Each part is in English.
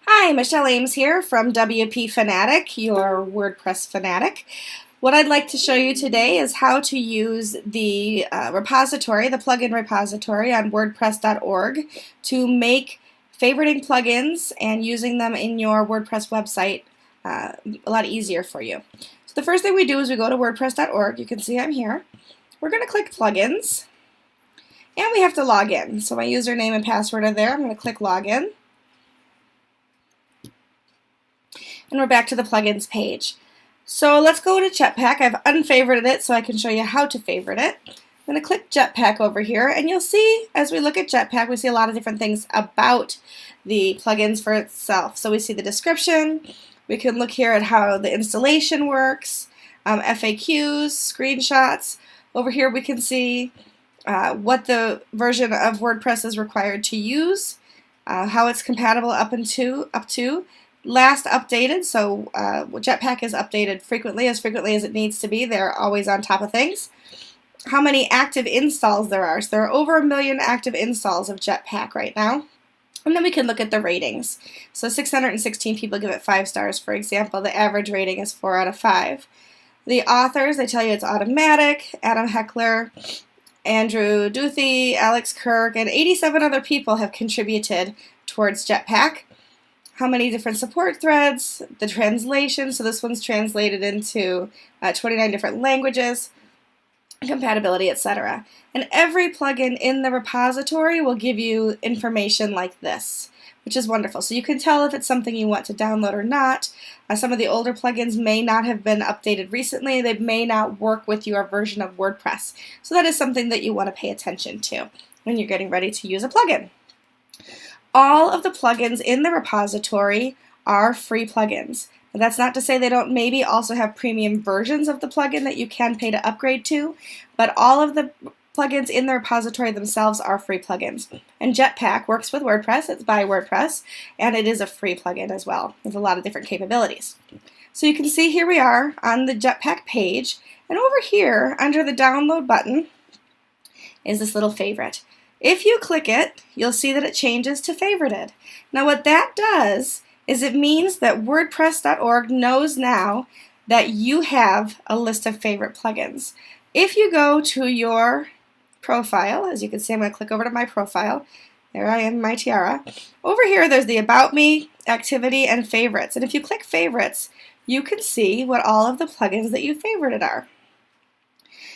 Hi, Michelle Ames here from WP Fanatic, your WordPress fanatic. What I'd like to show you today is how to use the repository, the plugin repository on WordPress.org to make favoriting plugins and using them in your WordPress website a lot easier for you. So the first thing we do is we go to WordPress.org. You can see I'm here. We're going to click Plugins, and we have to log in. So my username and password are there. I'm going to click Login. And we're back to the plugins page. So let's go to Jetpack. I've unfavorited it so I can show you how to favorite it. I'm going to click Jetpack over here, and you'll see as we look at Jetpack, we see a lot of different things about the plugins for itself. So we see the description. We can look here at how the installation works, FAQs, screenshots. Over here we can see what the version of WordPress is required to use, how it's compatible up to. Last updated, so Jetpack is updated frequently as it needs to be. They're always on top of things. How many active installs there are. So there are over 1 million active installs of Jetpack right now. And then we can look at the ratings. So 616 people give it 5 stars, for example. The average rating is 4 out of 5. The authors, they tell you it's automatic. Adam Heckler, Andrew Duthie, Alex Kirk, and 87 other people have contributed towards Jetpack. How many different support threads, the translation, so this one's translated into 29 different languages, compatibility, etc. And every plugin in the repository will give you information like this, which is wonderful. So you can tell if it's something you want to download or not. Some of the older plugins may not have been updated recently. They may not work with your version of WordPress. So that is something that you want to pay attention to when you're getting ready to use a plugin. All of the plugins in the repository are free plugins. But that's not to say they don't maybe also have premium versions of the plugin that you can pay to upgrade to, but all of the plugins in the repository themselves are free plugins. And Jetpack works with WordPress, it's by WordPress, and it is a free plugin as well with a lot of different capabilities. So you can see here we are on the Jetpack page, and over here under the download button is this little favorite. If you click it, you'll see that it changes to favorited. Now what that does is it means that WordPress.org knows now that you have a list of favorite plugins. If you go to your profile, as you can see, I'm going to click over to my profile. There I am, my tiara. Over here there's the About Me, Activity, and Favorites. And if you click Favorites, you can see what all of the plugins that you favorited are.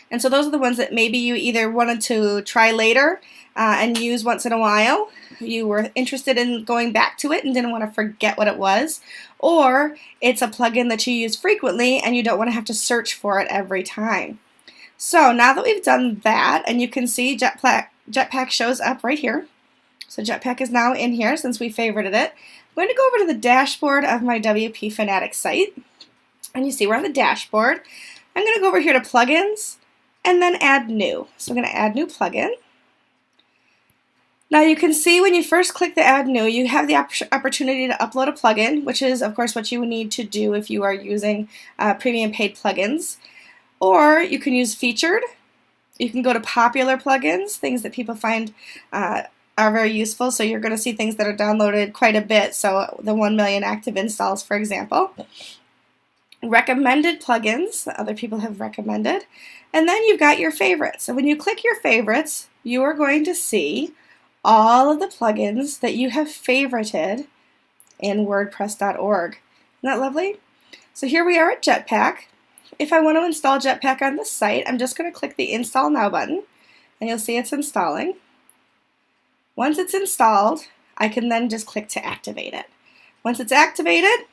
And so those are the ones that maybe you either wanted to try later and use once in a while. You were interested in going back to it and didn't want to forget what it was. Or it's a plugin that you use frequently and you don't want to have to search for it every time. So now that we've done that, and you can see Jetpack shows up right here. So Jetpack is now in here since we favorited it. I'm going to go over to the dashboard of my WP Fanatic site. And you see we're on the dashboard. I'm going to go over here to Plugins and then Add New. So I'm going to add new plugin. Now you can see when you first click the Add New, you have the opportunity to upload a plugin, which is of course what you would need to do if you are using premium paid plugins. Or you can use Featured. You can go to Popular plugins, things that people find are very useful. So you're going to see things that are downloaded quite a bit. So the 1 million active installs, for example. Recommended plugins that other people have recommended. And then you've got your favorites. So when you click your favorites, you are going to see all of the plugins that you have favorited in WordPress.org. Isn't that lovely? So here we are at Jetpack. If I want to install Jetpack on this site, I'm just going to click the Install Now button, and you'll see it's installing. Once it's installed, I can then just click to activate it. Once it's activated,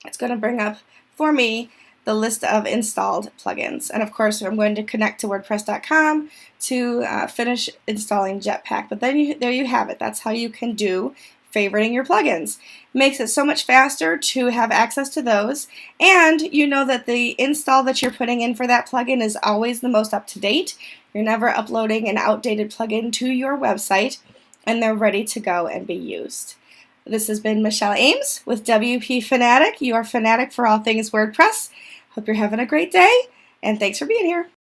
it's going to bring up for me the list of installed plugins. And of course, I'm going to connect to WordPress.com to finish installing Jetpack. But then there you have it. That's how you can do favoriting your plugins. It makes it so much faster to have access to those. And you know that the install that you're putting in for that plugin is always the most up-to-date. You're never uploading an outdated plugin to your website, and they're ready to go and be used. This has been Michelle Ames with WP Fanatic, your fanatic for all things WordPress. Hope you're having a great day, and thanks for being here.